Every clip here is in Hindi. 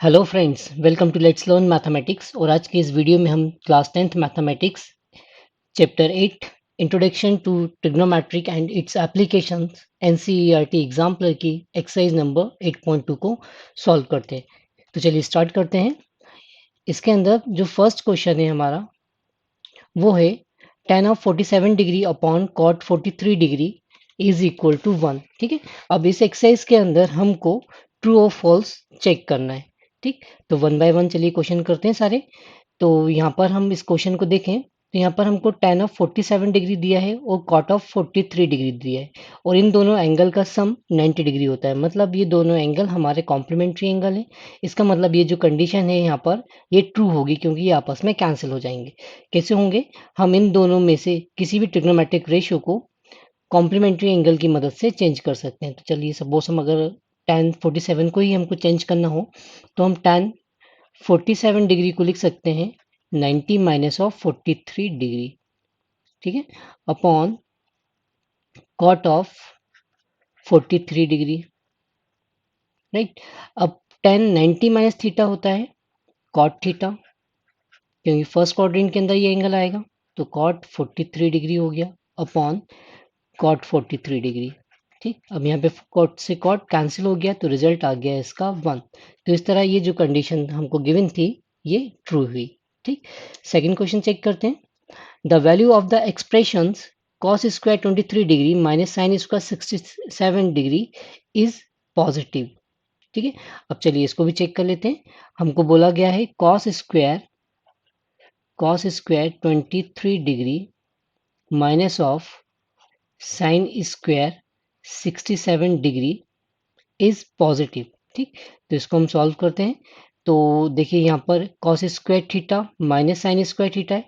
Hello friends, welcome to let's learn mathematics. और आज के इस वीडियो में हम class 10th mathematics chapter 8 introduction to trigonometric and its applications NCERT exemplar की एक्सरसाइज नंबर 8.2 को सॉल्व करते हैं। तो चलिए स्टार्ट करते हैं। इसके अंदर जो फर्स्ट क्वेश्चन है हमारा वो है tan of 47 degree upon cot 43 degree is equal to 1। ठीक है, अब इस एक्सरसाइज के अंदर हमको ट्रू और फॉल्स चेक करना है। ठीक, तो वन बाय वन चलिए क्वेश्चन करते हैं सारे। तो यहाँ पर हम इस क्वेश्चन को देखें तो यहाँ पर हमको tan ऑफ 47 डिग्री दिया है और कॉट ऑफ 43 डिग्री दिया है, और इन दोनों एंगल का सम 90 डिग्री होता है। मतलब ये दोनों एंगल हमारे कॉम्प्लीमेंट्री एंगल है। इसका मतलब ये जो कंडीशन है यहाँ पर ये ट्रू होगी, क्योंकि ये आपस में कैंसिल हो जाएंगे। कैसे होंगे? हम इन दोनों में से किसी भी ट्रिग्नोमेट्रिक रेशियो को कॉम्प्लीमेंट्री एंगल की मदद से चेंज कर सकते हैं। तो चलिए सपोज हम अगर tan 47 को ही हमको चेंज करना हो तो हम tan 47 डिग्री को लिख सकते हैं 90 माइनस ऑफ 43 डिग्री। ठीक है, upon cot of 43 degree. Right, अब tan 90 माइनस थीटा होता है कॉट थीटा, क्योंकि फर्स्ट क्वाड्रेंट के अंदर ये एंगल आएगा। तो कॉट 43 डिग्री हो गया अपॉन कॉट 43 डिग्री। ठीक, अब यहाँ पे कॉट से कॉट कैंसिल हो गया तो रिजल्ट आ गया इसका 1। तो इस तरह ये जो कंडीशन हमको गिवन थी ये ट्रू हुई। ठीक, सेकंड क्वेश्चन चेक करते हैं। The value of the expressions cos square 23 degree minus sine square 67 degree is positive. ठीक है, अब चलिए इसको भी चेक कर लेते हैं। हमको बोला गया है cos square 23 degree minus of sine square 67 degree is positive. ठीक, तो इसको हम सॉल्व करते हैं। तो देखिए यहाँ पर cos square theta minus sine square theta है,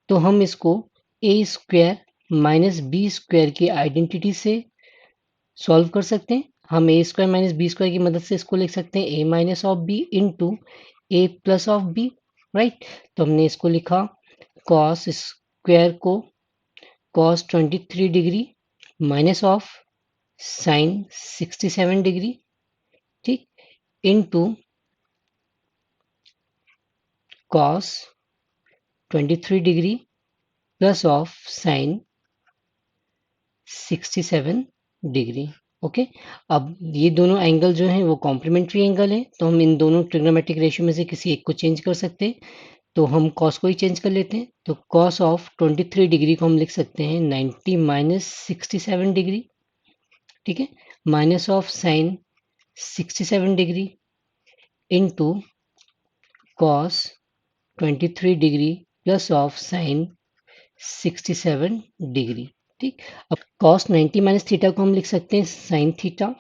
तो हम इसको a square minus b square की आइडेंटिटी से सॉल्व कर सकते हैं। हम a square minus b square की मदद से इसको लिख सकते हैं a minus of b into a plus of b. Right, तो हमने इसको लिखा cos स्क्वायर को cos 23 degree minus of sine 67 degree, ठीक, into cos 23 degree plus of sine 67 degree. Okay, अब ये दोनों एंगल जो हैं वो कॉम्प्लीमेंट्री एंगल है, तो हम इन दोनों ट्रिग्नोमेट्रिक रेशियो में से किसी एक को चेंज कर सकते हैं। तो हम cos को ही चेंज कर लेते हैं। तो cos ऑफ 23 डिग्री को हम लिख सकते हैं 90 माइनस 67 डिग्री। ठीक है, minus of sine 67 degree into cos 23 degree plus of sine 67 degree. ठीक, अब cos 90 माइनस थीटा को हम लिख सकते हैं साइन थीटा।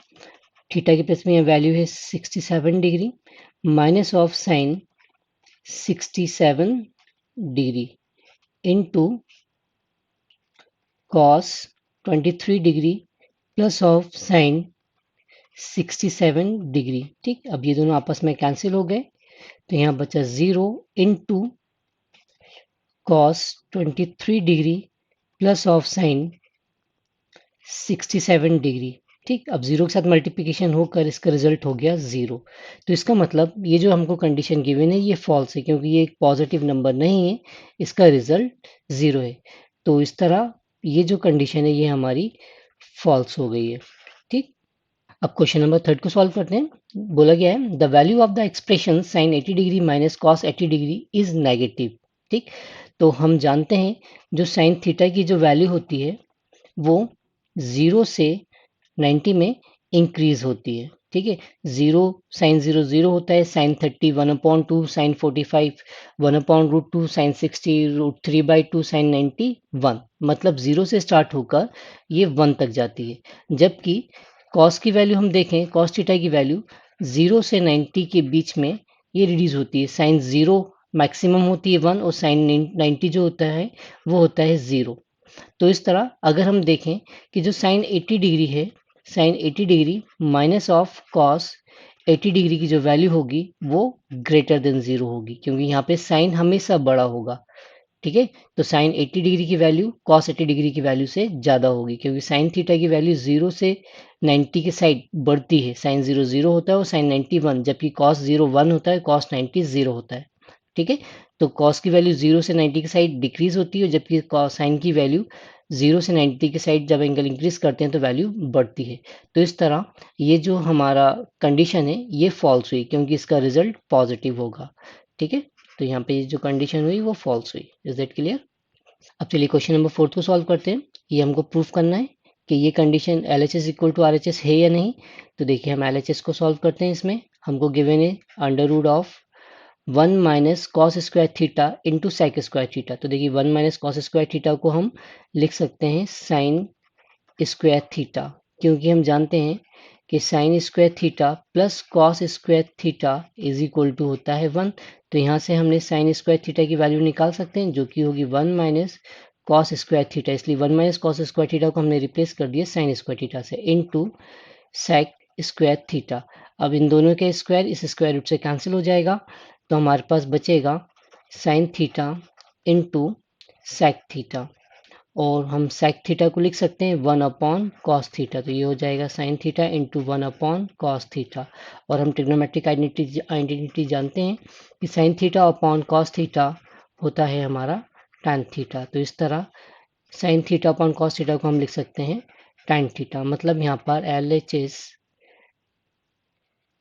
थीटा के प्लेस में यह वैल्यू है 67 degree minus of sine 67 degree into cos 23 degree plus of sine 67 degree. ठीक, अब ये दोनों आपस में कैंसिल हो गए तो यहाँ बचा 0 into cos 23 degree plus of sine 67 degree. ठीक, अब 0 के साथ मल्टीप्लिकेशन होकर इसका रिजल्ट हो गया 0। तो इसका मतलब ये जो हमको कंडीशन गिवन है ये फॉल्स है, क्योंकि ये एक पॉजिटिव नंबर नहीं है, इसका रिजल्ट 0 है। तो इस तरह ये जो कंडीशन है ये हमारी फॉल्स हो गई है। ठीक, अब क्वेश्चन नंबर थर्ड को सॉल्व करते हैं। बोला गया है the value of the expression sine 80 degree minus cos 80 degree is negative. ठीक, तो हम जानते हैं जो साइन थीटा की जो वैल्यू होती है वो 0 से 90 में इंक्रीज होती है। ठीक है, 0 साइन 0 0 होता है, साइन 30 1/2, साइन 45 1/√2, साइन 60 √3/2, साइन 90 1। मतलब 0 से स्टार्ट होकर ये 1 तक जाती है। जबकि कॉस की वैल्यू हम देखें, कॉस थीटा की वैल्यू 0 से 90 के बीच में ये रिड्यूस होती है। साइन 0 मैक्सिमम होती है 1 और साइन 90 जो होता है वो होता है 0। तो इस तरह अगर हम देखें कि जो साइन 80 डिग्री है, sine 80 degree minus of cos 80 degree की जो वैल्यू होगी वो ग्रेटर देन 0 होगी, क्योंकि यहाँ पे साइन हमेशा बड़ा होगा। ठीक है। तो साइन 80 डिग्री की वैल्यू कॉस 80 डिग्री की वैल्यू से ज़्यादा होगी, क्योंकि साइन थीटा की वैल्यू 0 से 90 के साइड बढ़ती है। साइन 0 0 होता है और साइन 90 1, जबकि कॉस 0 1 होता है, कॉस 90 0 होता है। ठीक है। तो कॉस की वैल्यू 0 से 90 के साइड डिक्रीज होती है, जबकि साइन की वैल्यू 0 से 90 के साइड जब एंगल इंक्रीज करते हैं तो वैल्यू बढ़ती है। तो इस तरह ये जो हमारा कंडीशन है ये फॉल्स हुई, क्योंकि इसका रिजल्ट पॉजिटिव होगा। ठीक है। तो यहाँ पे जो कंडीशन हुई वो फॉल्स हुई। Is that clear? अब चलिए क्वेश्चन नंबर 4 को सॉल्व करते हैं। ये हमको प्रूफ करना है कि ये condition L H S equal to R H S है या नहीं। तो देखिए हम एल एच एस को सॉल्व करते हैं। इसमें हमको गिवन है under root of 1 minus cos square theta into sec square theta. तो देखिए 1 माइनस कॉस स्क्वायर थीटा को हम लिख सकते हैं साइन स्क्वायर थीटा, क्योंकि हम जानते हैं कि sine square theta plus cos square theta is equal to होता है 1। तो यहाँ से हमने साइन स्क्वायर थीटा की वैल्यू निकाल सकते हैं, जो कि होगी 1 माइनस कॉस स्क्वायर थीटा। इसलिए 1 माइनस कॉस स्क्वायर थीटा को हमने रिप्लेस कर दिया साइन स्क्वायर थीटा से इनटू सेक स्क्वायर थीटा। अब इन दोनों के स्क्वायर इस स्क्वायर रूट से कैंसिल हो जाएगा, तो हमारे पास बचेगा sine theta into sec theta. और हम सेक थीटा को लिख सकते हैं 1 अपॉन कॉस थीटा। तो ये हो जाएगा sign theta into 1 upon cos theta. और हम ट्रिग्नोमेट्रिक आइडेंटिटी जानते हैं कि sine theta upon cos theta होता है हमारा टैन थीटा। तो इस तरह sine theta upon cos theta को हम लिख सकते हैं टैन थीटा। मतलब यहाँ पर L H S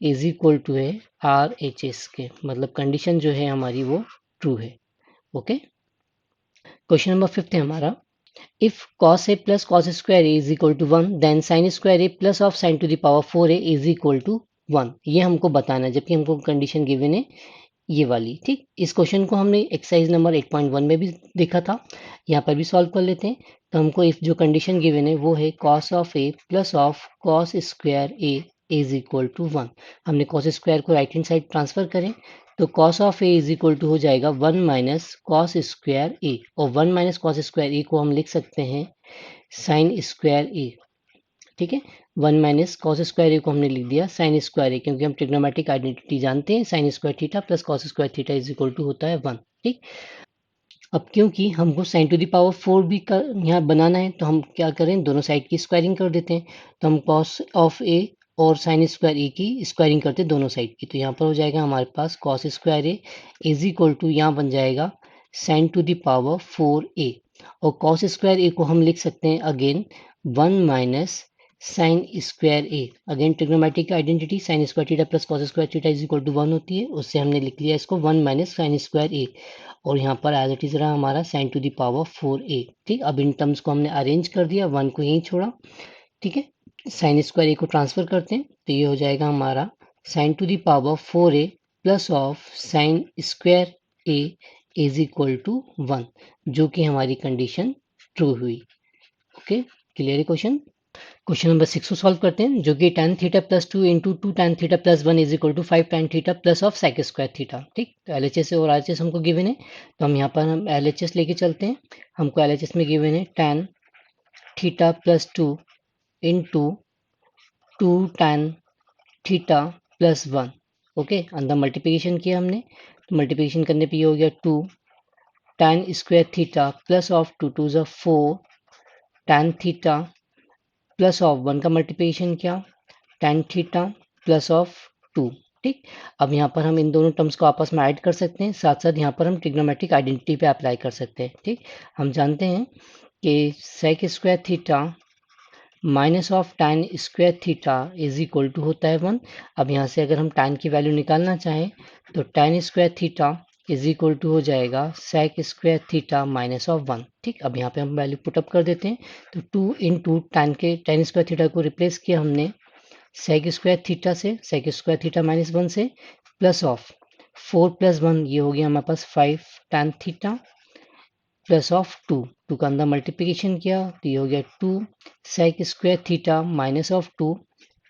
is equal to है आर एच एस के, मतलब कंडीशन जो है हमारी वो ट्रू है। ओके। क्वेश्चन नंबर 5 है हमारा, if cos a plus cos square a is equal to 1 then sin square a plus of sin to the power 4a is equal to 1। ये हमको बताना है, जबकि हमको कंडीशन गिवन है ये वाली। ठीक, इस क्वेश्चन को हमने एक्सरसाइज नंबर 8.1 में भी देखा था, यहाँ पर भी सॉल्व कर लेते हैं। तो हमको इफ जो कंडीशन गिवन है वो है cos of a plus of cos square a is equal to 1। हमने cos स्क्वायर को राइट हैंड साइड ट्रांसफर करें तो cos of a is equal to हो जाएगा 1 माइनस कॉस स्क्वायर a, और 1 माइनस कॉस स्क्वायर a को हम लिख सकते हैं साइन स्क्वायर a। ठीक है। 1 माइनस कॉस स्क्वायर ए को हमने लिख दिया साइन स्क्वायर ए, क्योंकि हम ट्रिग्नोमेट्रिक आइडेंटिटी जानते हैं sine square theta plus cos square theta is equal to होता है 1। ठीक। अब क्योंकि हमको साइन टू द पावर 4 भी यहाँ बनाना है, तो हम क्या करें, दोनों साइड की स्क्वायरिंग कर देते हैं। तो हम कॉस ऑफ ए और साइन स्क्वायर ए की स्क्वायरिंग करते हैं दोनों साइड की। तो यहाँ पर हो जाएगा हमारे पास cos square A is equal to यहाँ बन जाएगा sign to the power 4a। और कॉस स्क्वायर ए को हम लिख सकते हैं again 1 minus sine square A. Again trigonometric identity sine square theta plus cos square theta is equal to 1 होती है, उससे हमने लिख लिया इसको 1 माइनस साइन स्क्वायर ए। और यहाँ पर एज इट इज रहा हमारा sine to the power 4a। ठीक, अब इन टर्म्स को हमने अरेंज कर दिया, 1 को यहीं छोड़ा। ठीक है। साइन स्क्वायर ए को ट्रांसफर करते हैं तो ये हो जाएगा हमारा sine to the power 4a plus of sine square A is equal to 1, जो कि हमारी कंडीशन ट्रू हुई। ओके, क्लियर है क्वेश्चन? क्वेश्चन नंबर 6 को सॉल्व करते हैं, जो कि tan theta plus 2 into 2 tan theta plus 1 is equal to 5 tan theta plus of sec square theta. ठीक, तो एल एच एस और आर एच एस हमको गिवन है, तो हम यहाँ पर हम एल एच एस लेके चलते हैं। हमको एल एच एस में गिवन है tan theta plus 2 into 2 tan theta plus 1। Okay, अंदर मल्टीप्लिकेशन किया हमने, तो मल्टीप्लिकेशन करने पे ये हो गया 2 tan square theta plus of 2 2 ज़ा 4 tan थीटा प्लस ऑफ 1 का मल्टीप्लिकेशन किया tan थीटा प्लस ऑफ 2। ठीक, अब यहाँ पर हम इन दोनों टर्म्स को आपस में ऐड कर सकते हैं, साथ साथ यहाँ पर हम ट्रिग्नोमेट्रिक आइडेंटिटी पे अप्लाई कर सकते हैं। ठीक, हम जानते हैं कि sec square theta minus of tan square theta is equal to होता है 1। अब यहाँ से अगर हम tan की वैल्यू निकालना चाहें तो tan square theta is equal to हो जाएगा sec square theta minus of 1। ठीक, अब यहाँ पे हम वैल्यू पुटअप कर देते हैं, तो 2 इंटू tan स्क्वायर थीटा को रिप्लेस किया हमने सेक स्क्वायर थीटा से, सेक स्क्वायर थीटा माइनस 1 से, प्लस ऑफ 4 प्लस 1 ये हो गया हमारे पास 5 tan थीटा प्लस ऑफ 2 का अंदर मल्टीप्लिकेशन किया तो ये हो गया 2 sec square theta minus of 2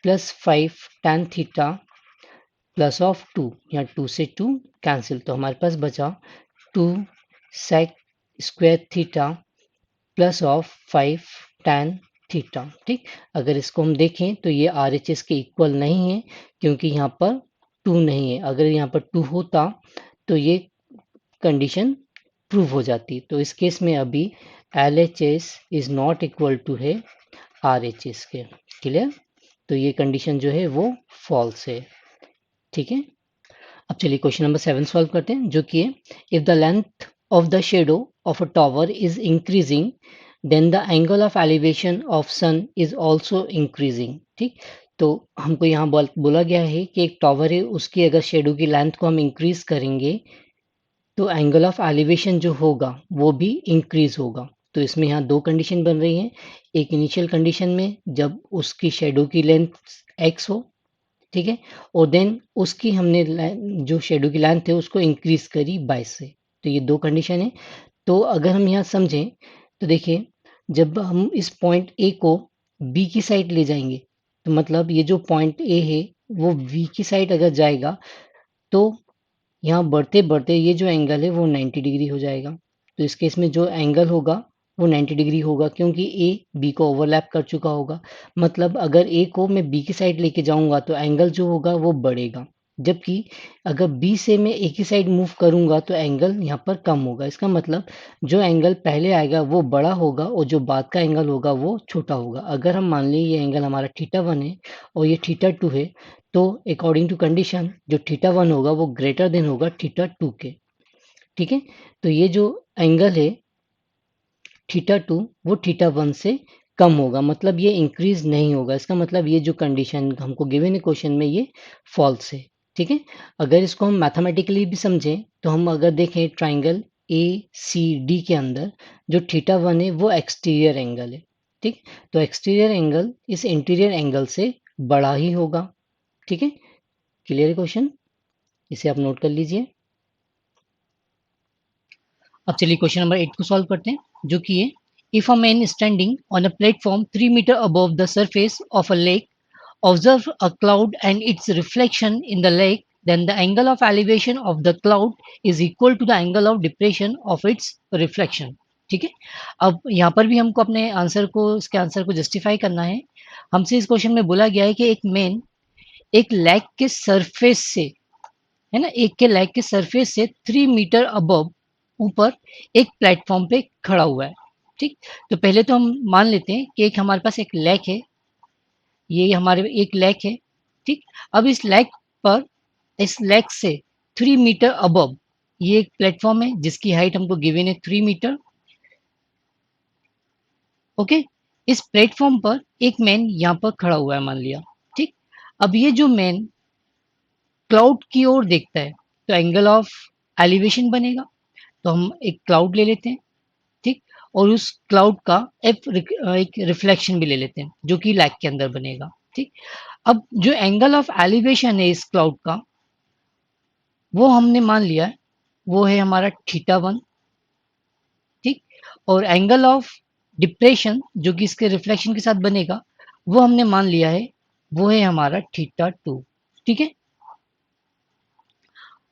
plus 5 tan theta plus of 2, यहाँ 2 से 2 कैंसिल, तो हमारे पास बचा 2 sec square theta plus of 5 tan theta. ठीक, अगर इसको हम देखें तो ये आर एच एस के इक्वल नहीं है, क्योंकि यहाँ पर 2 नहीं है। अगर यहाँ पर 2 होता तो ये कंडीशन प्रूव हो जाती। तो इस केस में अभी LHS is not equal to है RHS के। क्लियर? तो ये कंडीशन जो है वो फॉल्स है। ठीक है, अब चलिए क्वेश्चन नंबर 7 सॉल्व करते हैं, जो कि है if the length of the shadow of a tower is increasing then the angle of elevation of sun is also increasing. ठीक, तो हमको यहाँ बोला गया है कि एक टॉवर है, उसकी अगर शेडो की लेंथ को हम इंक्रीज करेंगे तो एंगल ऑफ एलिवेशन जो होगा वो भी इंक्रीज होगा। तो इसमें यहाँ दो कंडीशन बन रही हैं। एक इनिशियल कंडीशन में जब उसकी शेडो की लेंथ x हो, ठीक है, और देन उसकी हमने जो शेडो की लेंथ है उसको इंक्रीज करी 22 से। तो ये दो कंडीशन है। तो अगर हम यहाँ समझें तो देखिए, जब हम इस पॉइंट ए को बी की साइड ले जाएंगे तो मतलब ये जो पॉइंट ए है वो बी की साइड अगर जाएगा तो यहाँ बढ़ते-बढ़ते ये जो एंगल है वो 90 डिग्री हो जाएगा। तो इस केस में जो एंगल होगा वो 90 डिग्री होगा, क्योंकि ए बी को ओवरलैप कर चुका होगा। मतलब अगर ए को मैं बी की साइड लेके जाऊँगा तो एंगल जो होगा वो बढ़ेगा। जबकि अगर बी से मैं ए की साइड मूव करूँगा तो एंगल यहाँ पर कम होगा। इसका मतलब जो एंगल पहले आएगा वो बड़ा होगा और जो बाद का एंगल होगा वो छोटा होगा। अगर हम मान लें ये एंगल हमारा थीटा 1 है और ये थीटा 2 है, तो अकॉर्डिंग टू कंडीशन जो थीटा 1 होगा वो ग्रेटर देन होगा थीटा 2 के। ठीक है, तो ये जो एंगल है थीटा 2 वो थीटा 1 से कम होगा, मतलब ये इंक्रीज नहीं होगा। इसका मतलब ये जो कंडीशन हमको गिवन है क्वेश्चन में ये फॉल्स है। ठीक है, अगर इसको हम मैथमेटिकली भी समझें तो हम अगर देखें ट्राइंगल ACD के अंदर जो थीटा 1 है वो एक्सटीरियर एंगल है। ठीक, तो एक्सटीरियर एंगल इस इंटीरियर एंगल से बड़ा ही होगा। ठीक है, क्लियर क्वेश्चन, इसे आप नोट कर लीजिए। अब चलिए क्वेश्चन नंबर 8 को सॉल्व करते हैं, जो कि है if a man standing on a platform 3 metre above the surface of a lake observe a cloud and its reflection in the lake, then the angle of elevation of the cloud is equal to the angle of depression of its reflection। ठीक है, अब यहाँ पर भी हमको अपने आंसर को, इसके आंसर को जस्टिफाई करना है। हमसे इस क्वेश्चन में बोला गया है कि एक मैन एक लेक के सरफेस से, है ना, एक के लेग के सरफेस से 3 मीटर अबव ऊपर एक प्लेटफॉर्म पे खड़ा हुआ है। ठीक, तो पहले तो हम मान लेते हैं कि एक हमारे पास एक लेक है, ये हमारे एक लेक है। ठीक, अब इस लेक पर, इस लेक से 3 मीटर अबव ये एक प्लेटफॉर्म है जिसकी हाइट हमको गिवन है 3 मीटर। ओके, इस प्लेटफॉर्म पर एक मैन यहाँ पर खड़ा हुआ है मान लिया। ठीक, अब ये जो मैन क्लाउड की ओर देखता है तो एंगल ऑफ एलिवेशन बनेगा। तो हम एक क्लाउड ले लेते हैं, ठीक, और उस क्लाउड का एक रिफ्लेक्शन भी ले लेते हैं जो कि लैक के अंदर बनेगा। ठीक, अब जो एंगल ऑफ एलिवेशन है इस क्लाउड का वो हमने मान लिया है वो है हमारा थीटा 1। ठीक, और एंगल ऑफ डिप्रेशन जो कि इसके रिफ्लेक्शन के साथ बनेगा वो हमने मान लिया है वो है हमारा थीटा 2। ठीक है,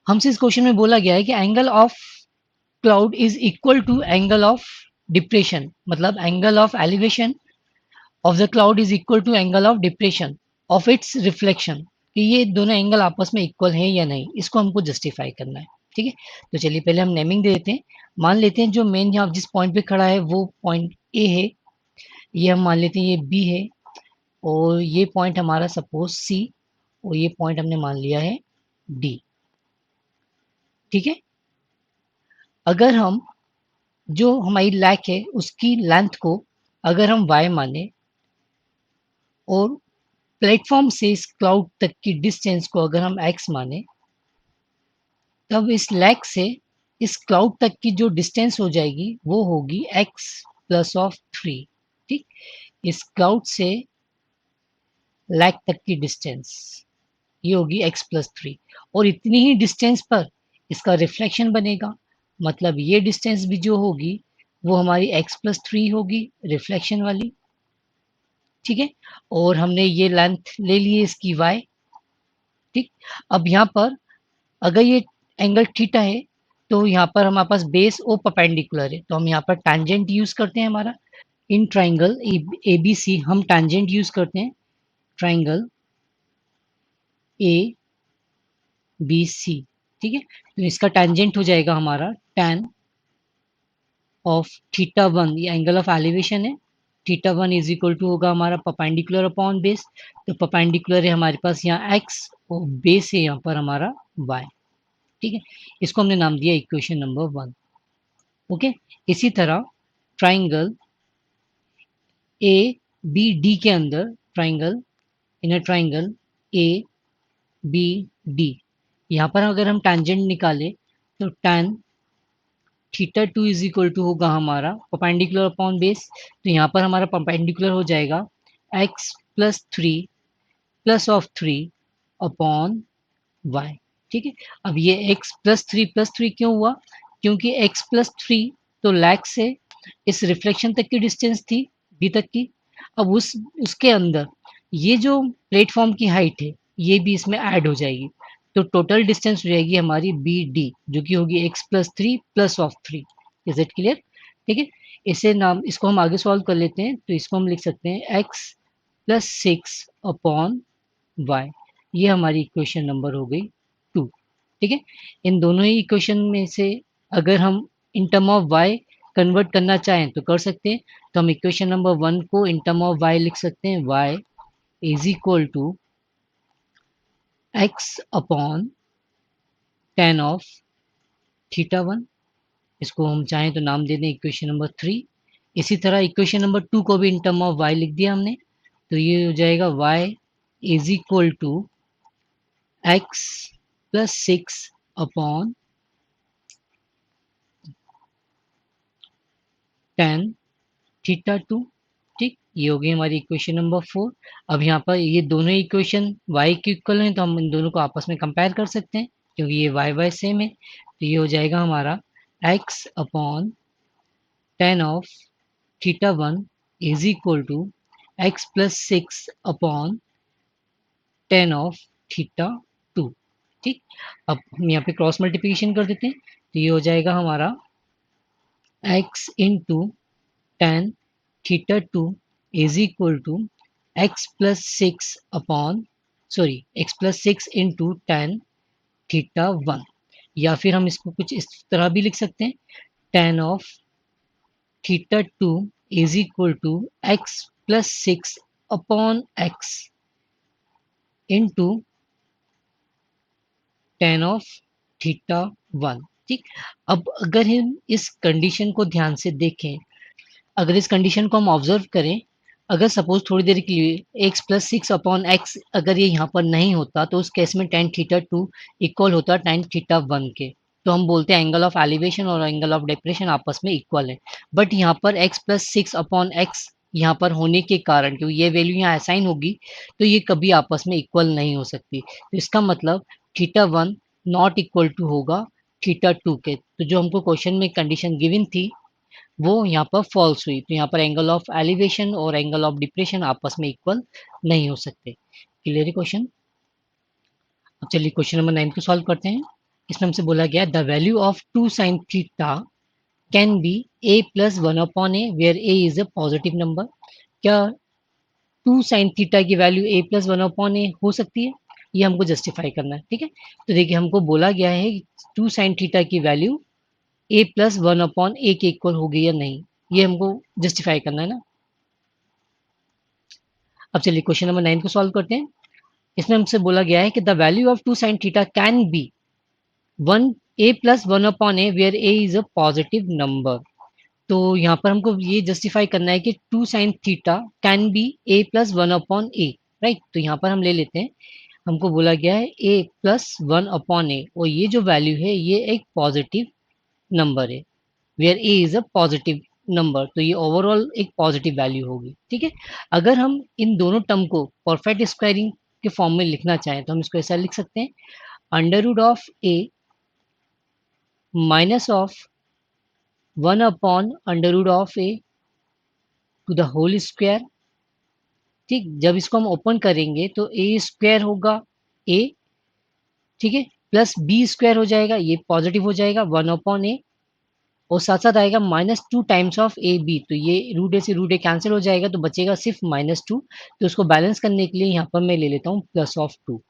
हमसे इस क्वेश्चन में बोला गया है कि angle of cloud is equal to angle of depression, मतलब angle of elevation of the cloud is equal to angle of depression of its reflection, कि ये दोनों एंगल आपस में इक्वल हैं या नहीं, इसको हमको जस्टिफाई करना है। ठीक है, तो चलिए पहले हम नेमिंग दे देते हैं। मान लेते हैं जो मेन यहाँ जिस पॉइंट पे खड़ा है वो पॉइंट ए है, ये हम मान लेते हैं ये बी है, और ये पॉइंट हमारा सपोज सी, और ये पॉइंट हमने मान लिया है डी। ठीक है, अगर हम जो हमारी लैक है उसकी लेंथ को अगर हम y माने और प्लेटफॉर्म से इस क्लाउड तक की डिस्टेंस को अगर हम x माने, तब इस लैक से इस क्लाउड तक की जो डिस्टेंस हो जाएगी वो होगी x +3। ठीक, इस क्लाउड से लैक तक की डिस्टेंस ये होगी x+3, और इतनी ही डिस्टेंस पर इसका रिफ्लेक्शन बनेगा, मतलब ये डिस्टेंस भी जो होगी वो हमारी x+3 होगी रिफ्लेक्शन वाली। ठीक है, और हमने ये लेंथ ले ली है इसकी y। ठीक, अब यहाँ पर अगर ये एंगल थीटा है तो यहाँ पर हमारे पास बेस और परपेंडिकुलर है, तो हम यहाँ पर टैंजेंट यूज करते हैं। हमारा इन ट्राइंगल ABC हम टैंजेंट यूज करते हैं, ट्राइंगल ABC। ठीक है, तो इसका टैंजेंट हो जाएगा हमारा tan ऑफ थीटा वन, ये एंगल ऑफ एलिवेशन है, theta one is equal to होगा हमारा परपेंडिकुलर अपॉन बेस, तो परपेंडिकुलर है हमारे पास यहाँ एक्स और बेस है यहाँ पर हमारा वाई। ठीक है, इसको हमने नाम दिया इक्वेशन नंबर वन। ओके, इसी तरह ट्राइंगल ए बी डी के अंदर, triangle in a triangle A B D, यहाँ पर अगर हम टेंजेंट निकालें तो tan theta two is equal to होगा हमारा परपेंडिकुलर अपॉन बेस, तो यहाँ पर हमारा परपेंडिकुलर हो जाएगा x plus three plus of three upon y। ठीक है, अब ये x प्लस थ्री क्यों हुआ, क्योंकि x प्लस थ्री तो लैग से इस रिफ्लेक्शन तक की डिस्टेंस थी b तक की। अब उसके अंदर ये जो प्लेटफॉर्म की हाइट है ये भी इसमें ऐड हो जाएगी, तो टोटल डिस्टेंस हो जाएगी हमारी बी डी, जो कि होगी x plus three plus of three. Is it clear? ठीक है, इसे नाम, इसको हम आगे सॉल्व कर लेते हैं, तो इसको हम लिख सकते हैं x plus six upon Y, ये हमारी इक्वेशन नंबर हो गई टू। ठीक है, इन दोनों ही इक्वेशन में से अगर हम in term of Y convert करना चाहें तो कर सकते हैं, तो हम इक्वेशन नंबर वन को इन टर्म ऑफ वाई लिख सकते हैं, Y is equal to X upon tan of theta one, इसको हम चाहें तो नाम दे दें इक्वेशन नंबर थ्री। इसी तरह इक्वेशन नंबर टू को भी इन टर्म ऑफ वाई लिख दिया हमने, तो ये हो जाएगा Y is equal to X plus six upon tan theta two. ठीक, ये हो गई हमारी इक्वेशन नंबर फोर। अब यहाँ पर ये दोनों इक्वेशन y के इक्वल हैं, तो हम इन दोनों को आपस में कंपेयर कर सकते हैं, क्योंकि ये y सेम है, तो ये हो जाएगा हमारा x upon tan of theta one is equal to X plus six upon tan of theta two. ठीक, अब हम यहाँ पे क्रॉस मल्टीप्लिकेशन कर देते हैं, तो ये हो जाएगा हमारा x into tan theta two is equal to X plus six upon, sorry, X plus six into tan theta one, या फिर हम इसको कुछ इस तरह भी लिख सकते हैं, tan of theta two is equal to X plus six upon X into tan of theta one. ठीक, अब अगर हम इस कंडीशन को ध्यान से देखें, अगर इस कंडीशन को हम ऑब्जर्व करें, अगर सपोज थोड़ी देर के लिए x plus six upon x अगर ये यहाँ पर नहीं होता, तो उस केस में टेन थीटा टू इक्वल होता टेन थीटा वन के, तो हम बोलते हैं एंगल ऑफ एलिवेशन और एंगल ऑफ डिप्रेशन आपस में इक्वल है। बट यहाँ पर x plus six upon x यहाँ पर होने के कारण, क्योंकि ये वैल्यू यहाँ असाइन होगी, तो ये कभी आपस में इक्वल नहीं हो सकती, तो इसका मतलब theta one not equal to होगा थीटा टू के। तो जो हमको क्वेश्चन में कंडीशन गिवन थी वो यहाँ पर फॉल्स हुई, तो यहाँ पर एंगल ऑफ एलिवेशन और एंगल ऑफ डिप्रेशन आपस में इक्वल नहीं हो सकते। क्लियर है क्वेश्चन? अब चलिए क्वेश्चन नंबर 9 को सॉल्व करते हैं। इसमें हमसे बोला गया the value of two sine theta can be A plus one upon A where A is a positive number. क्या टू साइन थीटा की value A plus one upon A हो सकती है? ये हमको जस्टिफाई करना है। ठीक है, तो देखिए हमको बोला गया है टू साइन थीटा की value A plus one upon ए के इक्वल होगी या नहीं, ये हमको जस्टिफाई करना है ना। अब चलिए क्वेश्चन नंबर 9 को सॉल्व करते हैं। इसमें हमसे बोला गया है कि the value of two sine theta can be one A plus one upon A where A is a positive number. तो यहाँ पर हमको ये जस्टिफाई करना है कि two sine theta can be A plus one upon A, right. तो यहाँ पर हम ले लेते हैं, हमको बोला गया है A plus one upon A, और ये जो वैल्यू है ये एक पॉजिटिव नंबर है, where A is a positive number, तो ये ओवरऑल एक पॉजिटिव वैल्यू होगी। ठीक है, अगर हम इन दोनों टर्म को परफेक्ट स्क्वायरिंग के फॉर्म में लिखना चाहें तो हम इसको ऐसा लिख सकते हैं, under root of A minus of one upon under root of A to the whole square. ठीक, जब इसको हम ओपन करेंगे तो ए स्क्वायर होगा ए, ठीक है, प्लस बी स्क्वायर हो जाएगा, ये पॉजिटिव हो जाएगा वन अपॉन ए, और साथ साथ आएगा minus two times of A B, तो ये रूट ए से रूट ए कैंसिल हो जाएगा, तो बचेगा सिर्फ माइनस टू। तो उसको बैलेंस करने के लिए यहाँ पर मैं ले लेता हूँ प्लस ऑफ टू।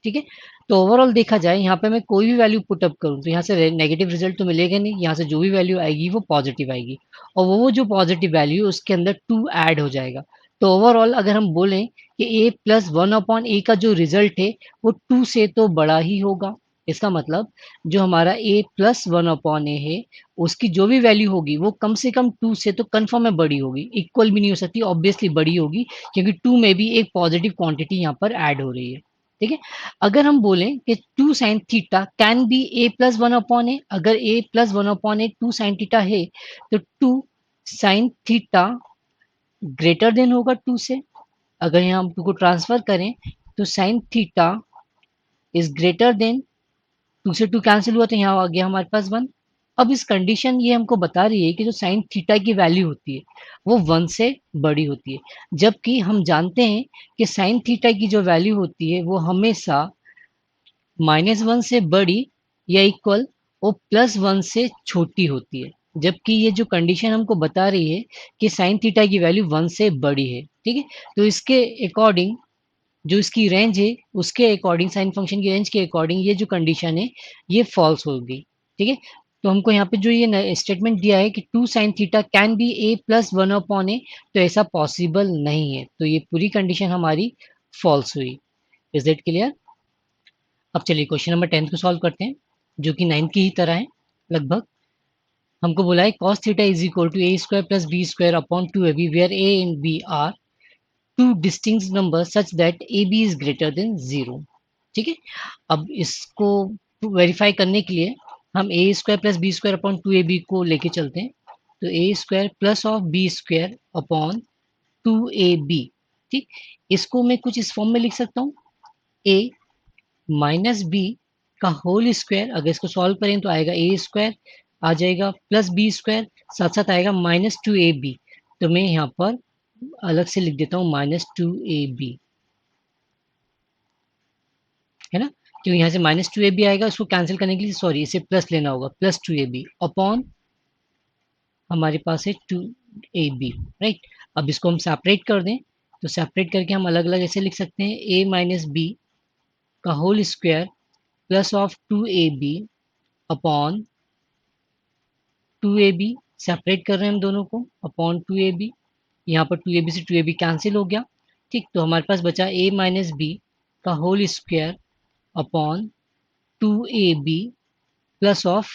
ठीक है। तो ओवरऑल देखा जाए यहाँ पे मैं कोई भी वैल्यू पुटअप करूँ तो यहाँ से नेगेटिव रिजल्ट तो मिलेगा नहीं, यहाँ से जो भी वैल्यू आएगी वो पॉजिटिव आएगी, और वो जो पॉजिटिव वैल्यू उसके अंदर 2 ऐड हो जाएगा। तो ओवरऑल अगर हम बोलें कि a प्लस वन अपॉन ए का जो रिजल्ट है वो 2 से तो बड़ा ही होगा। इसका मतलब जो हमारा a प्लस वन अपॉन ए है उसकी जो भी वैल्यू होगी वो कम से कम 2 से तो कन्फर्म है बड़ी होगी, इक्वल भी नहीं हो सकती, ऑब्वियसली बड़ी होगी, क्योंकि 2 में भी एक पॉजिटिव क्वांटिटी यहाँ पर ऐड हो रही है। ठीक है। अगर हम बोलें कि 2 sine theta can be A plus one upon a, अगर a plus one upon a 2 sine theta है तो 2 साइन थीटा ग्रेटर देन होगा 2 से। अगर यहाँ हम 2 को ट्रांसफर करें तो sine theta is greater then, 2 से 2 कैंसिल हुआ तो यहाँ आ गया हमारे पास 1। अब इस कंडीशन ये हमको बता रही है कि जो साइन थीटा की वैल्यू होती है वो 1 से बड़ी होती है, जबकि हम जानते हैं कि साइन थीटा की जो वैल्यू होती है वो हमेशा -1 से बड़ी या इक्वल और +1 से छोटी होती है, जबकि ये जो कंडीशन हमको बता रही है कि साइन थीटा की वैल्यू 1 से बड़ी है। ठीक है। तो इसके अकॉर्डिंग जो इसकी रेंज है उसके अकॉर्डिंग, साइन फंक्शन की रेंज के अकॉर्डिंग ये जो कंडीशन है ये फॉल्स होगी। ठीक है। तो हमको यहाँ पे जो ये स्टेटमेंट दिया है कि 2 sine theta can be A plus one upon a, तो ऐसा पॉसिबल नहीं है, तो ये पूरी कंडीशन हमारी फॉल्स हुई। Is it clear? अब चलिए क्वेश्चन नंबर 10 को सॉल्व करते हैं, जो कि 9 की ही तरह है लगभग। हमको बोला है cos theta is equal to A square plus B square upon 2ab where a and b are two distinct number such that ab is greater than 0। ठीक है। अब इसको वेरीफाई करने के लिए हम a square plus B square upon 2ab को लेके चलते हैं। तो a square plus of b square upon 2ab। ठीक, इसको मैं कुछ इस फॉर्म में लिख सकता हूँ, a माइनस बी का होल स्क्वायर, अगर इसको सॉल्व करें तो आएगा ए स्क्वायर आ जाएगा प्लस बी स्क्वायर, साथ साथ आएगा -2ab। तो मैं यहाँ पर अलग से लिख देता हूँ -2ab, है ना। तो यहाँ से -2ab आएगा, उसको कैंसिल करने के लिए सॉरी इसे प्लस लेना होगा, +2ab अपॉन हमारे पास है 2ab। राइट। अब इसको हम सेपरेट कर दें तो सेपरेट करके हम अलग अलग ऐसे लिख सकते हैं, a माइनस बी का whole square plus of 2ab अपॉन 2ab, सेपरेट कर रहे हैं हम दोनों को, अपॉन 2ab। यहाँ पर 2ab से 2ab कैंसिल हो गया। ठीक, तो हमारे पास बचा a माइनस बी का whole square upon 2ab plus of,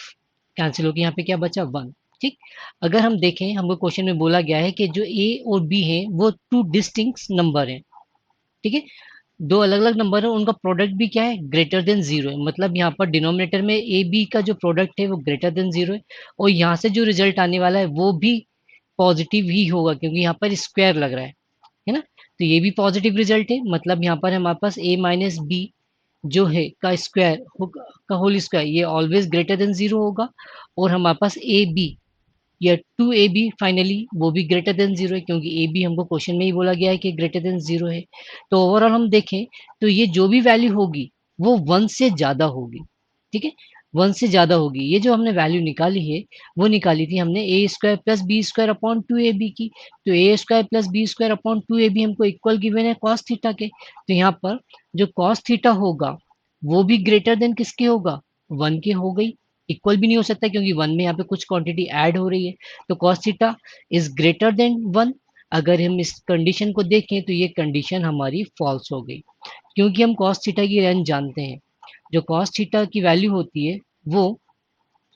cancel हो गया, यहाँ पे क्या बचा 1। ठीक, अगर हम देखें हमको क्वेश्चन में बोला गया है कि जो a और b है वो 2 डिस्टिंक्ट नंबर हैं। ठीक है, दो अलग अलग नंबर है, उनका प्रोडक्ट भी क्या है, ग्रेटर देन 0 है। मतलब यहाँ पर डिनोमिनेटर में ए बी का जो प्रोडक्ट है वो ग्रेटर देन 0 है, और यहाँ से जो रिजल्ट आने वाला है वो भी पॉजिटिव ही होगा, क्योंकि यहाँ पर स्क्वायर लग रहा है ना। तो ये भी पॉजिटिव रिजल्ट है, मतलब यहाँ पर हमारे पास a माइनस बी जो है का स्क्वायर का होल स्क्वायर ये ऑलवेज ग्रेटर देन 0 होगा, और हमारे पास ए बी या 2ab फाइनली वो भी ग्रेटर देन 0 है, क्योंकि ab हमको क्वेश्चन में ही बोला गया है कि ग्रेटर देन 0 है। तो ओवरऑल हम देखें तो ये जो भी वैल्यू होगी वो 1 से ज़्यादा होगी। ठीक है, 1 से ज़्यादा होगी। ये जो हमने वैल्यू निकाली है वो निकाली थी हमने a square plus B square upon 2ab की। तो a square plus B square upon 2ab हमको इक्वल गिवन है कॉस थीटा के। तो यहाँ पर जो कॉस थीटा होगा वो भी ग्रेटर देन किसके होगा, 1 के हो गई, इक्वल भी नहीं हो सकता क्योंकि 1 में यहाँ पे कुछ क्वांटिटी ऐड हो रही है। तो cos theta is greater then 1। अगर हम इस कंडीशन को देखें तो ये कंडीशन हमारी फॉल्स हो गई, क्योंकि हम cos थीटा की रेंज जानते हैं। जो cos थीटा की वैल्यू होती है वो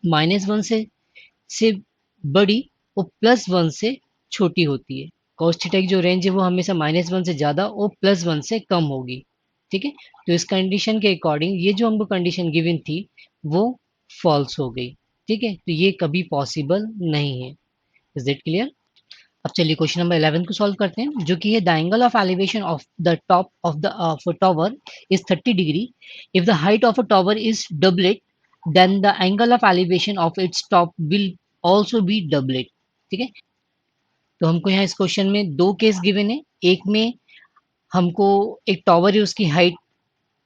-1 से बड़ी और +1 से छोटी होती है। cos थीटा की जो रेंज है वो हमेशा -1 से ज़्यादा और +1 से कम होगी। ठीक है, तो इस कंडीशन के अकॉर्डिंग ये जो हमको कंडीशन गिवन थी वो फॉल्स हो गई। ठीक है, तो ये कभी पॉसिबल नहीं है। Is it clear? अब चलिए क्वेश्चन नंबर 11 को सॉल्व करते हैं, जो कि है the angle of elevation of the top of the tower is 30 degree if the height of a tower is doubled then the angle of elevation of its top will also be doubled. ठीक है, तो हमको यहाँ इस क्वेश्चन में दो केस गिवन है। एक में हमको एक टॉवर है उसकी हाइट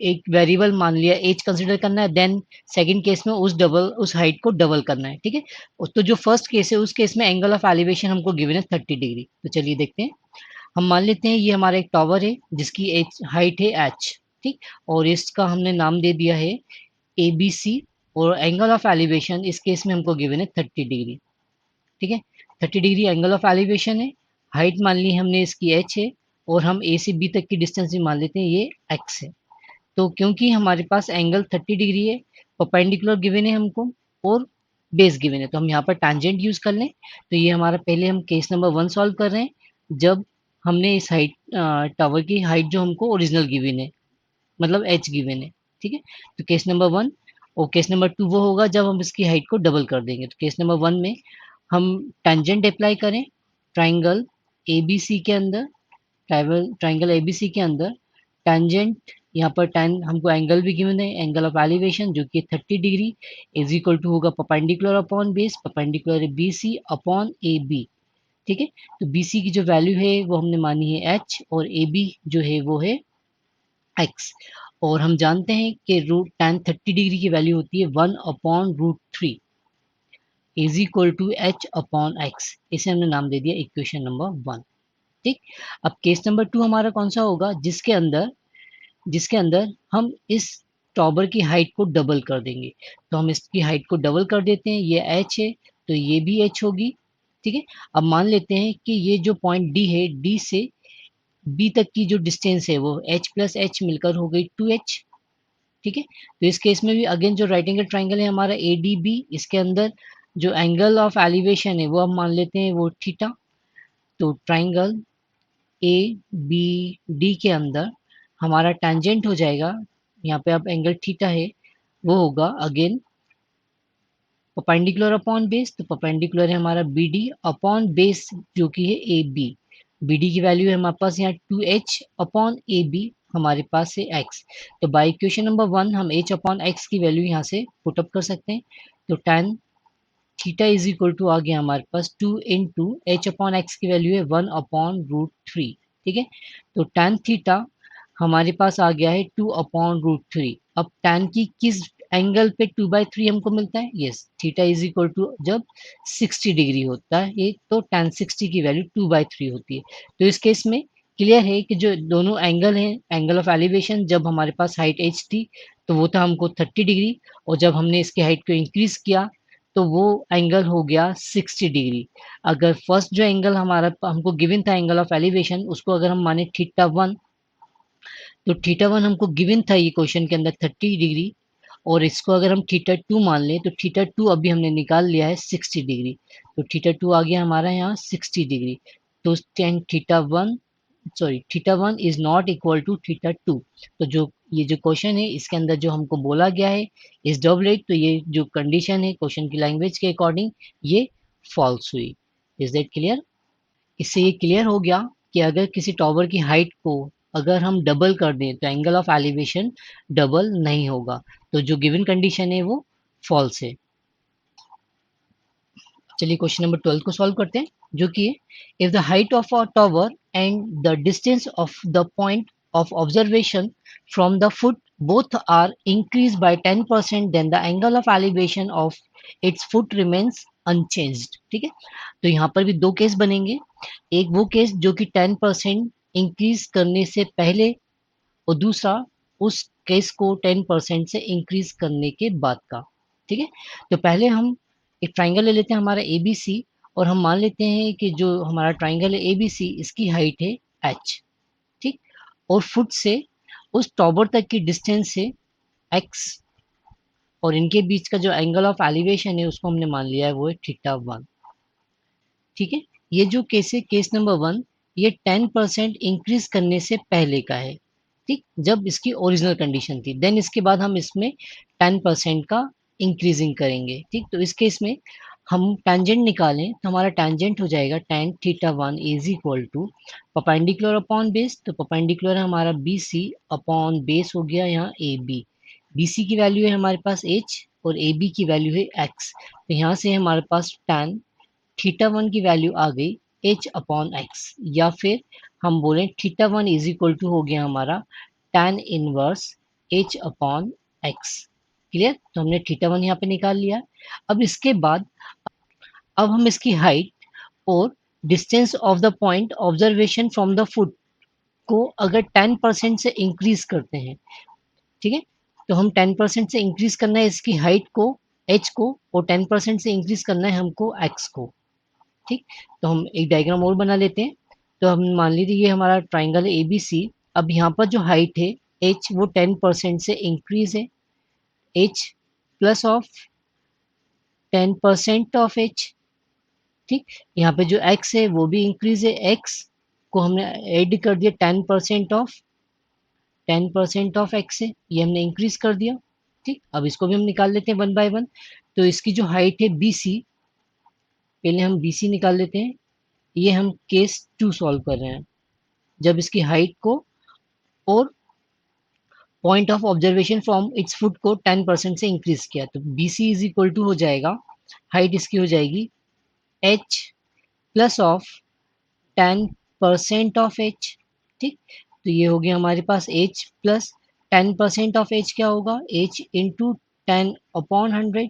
एक वेरिएबल मान लिया एज कंसीडर करना है, देन सेकंड केस में उस हाइट को डबल करना है। ठीक है, तो जो फर्स्ट केस है उस केस में एंगल ऑफ एलिवेशन हमको गिवन है 30 डिग्री। तो चलिए देखते हैं। हम मान लेते हैं ये हमारा एक टावर है जिसकी एच हाइट है h। ठीक। और इसका हमने नाम दे दिया है ABC, और एंगल ऑफ एलिवेशन इस केस में हमको गिवन है 30 डिग्री। ठीक है, 30 डिग्री एंगल ऑफ एलिवेशन है। हाइट मान ली हमने इसकी h है, और हम A से B तक की डिस्टेंस भी मान लेते हैं ये x है। तो क्योंकि हमारे पास एंगल 30 डिग्री है, परपेंडिकुलर गिवन है हमको, और बेस गिवन है, तो हम यहाँ पर टैंजेंट यूज कर लें। तो ये हमारा पहले हम केस नंबर 1 सॉल्व कर रहे हैं, जब हमने इस हाइट टावर की हाइट जो हमको ओरिजिनल गिवन है, मतलब h गिवन है। ठीक है, तो केस नंबर 1। और केस नंबर 2 वो होगा जब हम इसकी हाइट को डबल कर देंगे। तो केस नंबर 1 में हम टेंजेंट अप्लाई करें ट्राइंगल ABC के अंदर, ट्राइंगल ABC के अंदर टेंजेंट, यहाँ पर टेन हमको एंगल भी गिवन है, एंगल ऑफ एलिवेशन जो कि 30 डिग्री इज इक्वल टू होगा perpendicular upon base, perpendicular BC upon AB। ठीक है, तो BC की जो वैल्यू है वो हमने मानी है h, और AB जो है वो है x। और हम जानते हैं कि रूट tan 30 डिग्री की वैल्यू होती है 1/√3 is equal to h upon x। इसे हमने नाम दे दिया इक्वेशन नंबर 1। ठीक। अब केस नंबर 2 हमारा कौन सा होगा, जिसके अंदर हम इस टॉवर की हाइट को डबल कर देंगे। तो हम इसकी हाइट को डबल कर देते हैं, ये h है तो ये भी h होगी। ठीक है, अब मान लेते हैं कि ये जो पॉइंट D है, D से B तक की जो डिस्टेंस है वो h प्लस h मिलकर हो गई 2h। ठीक है, तो इस केस में भी अगेन जो राइट एंगल ट्राइंगल है हमारा ADB, इसके अंदर जो एंगल ऑफ एलिवेशन है वो हम मान लेते हैं वो थीटा। तो ट्राइंगल ABD के अंदर हमारा टेंजेंट हो जाएगा, यहाँ पे अब एंगल थीटा है, वो होगा अगेन परपेंडिकुलर अपॉन बेस। तो परपेंडिकुलर है हमारा BD अपॉन बेस जो कि है AB। BD की वैल्यू है हमारे पास यहाँ 2h अपॉन AB, हमारे पास है x। तो बाय इक्वेशन नंबर 1 हम h अपॉन x की वैल्यू यहाँ से पुट अप कर सकते हैं। तो tan theta is equal to आ गया हमारे पास 2 इंटू एच अपॉन एक्स की वैल्यू है 1/√3। ठीक है, तो tan थीटा हमारे पास आ गया है 2/√3। अब tan की किस एंगल पे 2/3 हमको मिलता है, yes, theta is equal to जब 60 डिग्री होता है ये, तो tan 60 की वैल्यू 2/3 होती है। तो इस केस में क्लियर है कि जो दोनों एंगल हैं, एंगल ऑफ एलिवेशन जब हमारे पास हाइट h थी तो वो था हमको 30 डिग्री, और जब हमने इसकी हाइट को इंक्रीज किया तो वो एंगल हो गया 60 डिग्री। अगर फर्स्ट जो एंगल हमारा हमको गिवन था एंगल ऑफ एलिवेशन, उसको अगर हम माने थीटा 1, तो थीटा 1 हमको गिवन था ये क्वेश्चन के अंदर 30 डिग्री, और इसको अगर हम थीटा 2 मान लें तो थीटा 2 अभी हमने निकाल लिया है 60 डिग्री। तो थीटा 2 आ गया हमारा यहाँ 60 डिग्री। तो tan theta 1 is not equal to theta 2। तो जो ये जो क्वेश्चन है इसके अंदर जो हमको बोला गया है इस डबलेट, तो ये जो कंडीशन है क्वेश्चन की लैंग्वेज के अकॉर्डिंग ये फॉल्स हुई। Is that clear? इससे ये क्लियर हो गया कि अगर किसी टॉवर की हाइट को अगर हम डबल कर दें तो एंगल ऑफ एलिवेशन डबल नहीं होगा। तो जो गिवन कंडीशन है वो फॉल्स है। चलिए क्वेश्चन नंबर 12 को सॉल्व करते हैं, जो कि if the height of a tower and the distance of the point of observation from the foot both are increased by 10%, then the angle of elevation of its foot remains unchanged। ठीक है, तो यहाँ पर भी दो केस बनेंगे। एक वो केस जो कि 10% इंक्रीज करने से पहले, और दूसरा उस केस को 10% से इंक्रीज करने के बाद का। ठीक है, तो पहले हम एक ट्राइंगल ले लेते हैं हमारा ABC, और हम मान लेते हैं कि जो हमारा ट्राइंगल है ABC इसकी हाइट है h। ठीक, और फुट से उस टॉवर तक की डिस्टेंस है x, और इनके बीच का जो एंगल ऑफ एलिवेशन है उसको हमने मान लिया है वो है थीटा 1। ठीक है, ये जो केस है केस नंबर 1, ये 10% इंक्रीज करने से पहले का है। ठीक, जब इसकी ओरिजिनल कंडीशन थी, देन इसके बाद हम इसमें 10% का इंक्रीजिंग करेंगे। ठीक, तो इस केस में हम टेंजेंट निकालें तो हमारा टेंजेंट हो जाएगा tan theta 1 is equal to perpendicular upon base. तो परपेंडिकुलर है हमारा BC अपॉन बेस हो गया यहाँ AB। BC की वैल्यू है हमारे पास h, और AB की वैल्यू है x। तो यहाँ से हमारे पास tan थीटा 1 की वैल्यू आ गई h अपॉन एक्स, या फिर हम बोलें थीटा 1 इज इक्वल टू हो गया हमारा tan inverse h upon x. Clear? तो हमने थीटा 1 यहाँ पे निकाल लिया। अब इसके बाद अब हम इसकी हाइट और distance of the point observation from the foot को अगर 10% से इंक्रीज करते हैं, ठीक है, तो हम 10% से इंक्रीज करना है इसकी हाइट को, एच को, और 10% से इंक्रीज करना है हमको एक्स को। ठीक, तो हम एक डायग्राम और बना लेते हैं। तो हम मान लीजिए ये हमारा ट्राइंगल है ए बी सी। अब यहाँ पर जो हाइट है एच वो 10% से इंक्रीज है, H plus of 10% of H. ठीक, यहाँ पे जो एक्स है वो भी इंक्रीज है, एक्स को हमने ऐड कर दिया 10% ऑफ एक्स है, ये हमने इंक्रीज कर दिया। ठीक, अब इसको भी हम निकाल लेते हैं वन बाय वन। तो इसकी जो हाइट है बी सी, पहले हम बी सी निकाल लेते हैं। ये हम केस 2 सॉल्व कर रहे हैं, जब इसकी हाइट को और point of observation from its foot को 10% से इंक्रीज किया। तो B C is equal to हो जाएगा, हाइट इसकी हो जाएगी H plus of 10% of H. ठीक, तो ये हो गया हमारे पास एच प्लस 10% ऑफ एच क्या होगा, एच इंटू 10/100।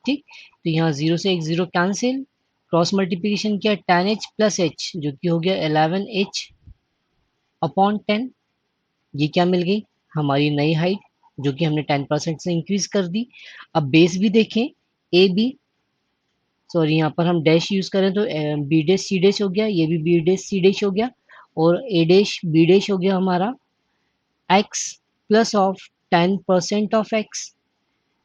ठीक, तो यहाँ जीरो से एक जीरो कैंसिल, क्रॉस मल्टीप्लीकेशन किया 10h प्लस एच जो कि हो गया 11h/10। ये क्या मिल गई, हमारी नई हाइट, जो कि हमने 10% से इंक्रीज कर दी। अब बेस भी देखें, ए बी, सॉरी यहाँ पर हम डैश यूज करें तो बी डैश सी डैश हो गया, ये भी बी डैश सी डैश हो गया, और ए डैश बी डैश हो गया हमारा x plus of 10% of x.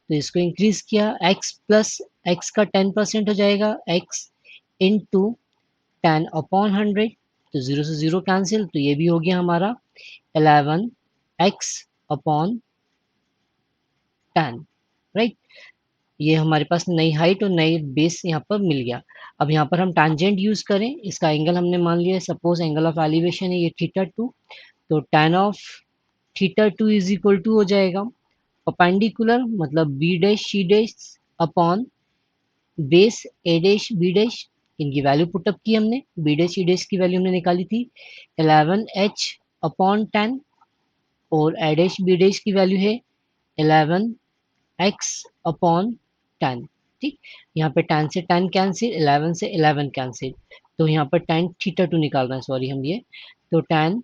तो इसको इंक्रीज किया, एक्स प्लस एक्स का 10% हो जाएगा, एक्स इंटू 10/100। तो जीरो से जीरो कैंसिल, तो ये भी हो गया हमारा 11x/10, राइट। ये हमारे पास नई हाइट और नई बेस यहाँ पर मिल गया। अब यहाँ पर हम टैंजेंट यूज करें, इसका एंगल हमने मान लिया, सपोज एंगल ऑफ एलिवेशन है ये θ2, तो tan ऑफ θ2 इज इक्वल टू हो जाएगा परपेंडिकुलर, मतलब b dash c dash upon base a dash b dash. इनकी वैल्यू पुटअप की हमने, बी डैश सी डैश की वैल्यू हमने निकाली थी 11h/10, और ए डैश बी डैश की वैल्यू है 11x/10। ठीक, यहाँ पे 10 से 10 कैंसिल, 11 से 11 कैंसिल, तो यहाँ पर tan θ2 निकाल रहे हैं, सॉरी हम ये, तो tan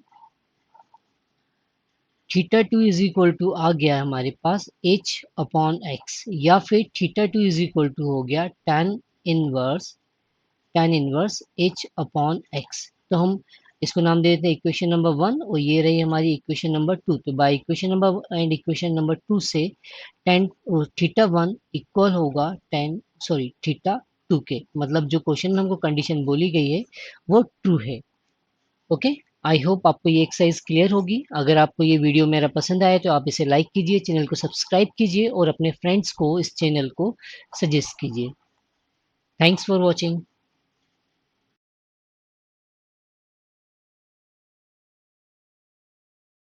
θ2 इज इक्वल टू आ गया हमारे पास h/x, या फिर θ2 इज इक्वल टू हो गया tan इनवर्स h/x। तो हम इसको नाम दे देते हैं इक्वेशन नंबर 1, और ये रही हमारी इक्वेशन नंबर 2। तो by equation number and equation number 2 से tan θ1 इक्वल होगा θ2 के, मतलब जो क्वेश्चन में हमको कंडीशन बोली गई है वो ट्रू है। ओके, आई होप आपको ये एक्सरसाइज क्लियर होगी। अगर आपको ये वीडियो मेरा पसंद आया तो आप इसे लाइक कीजिए, चैनल को सब्सक्राइब कीजिए और अपने फ्रेंड्स को इस चैनल को सजेस्ट कीजिए। Thanks for watching.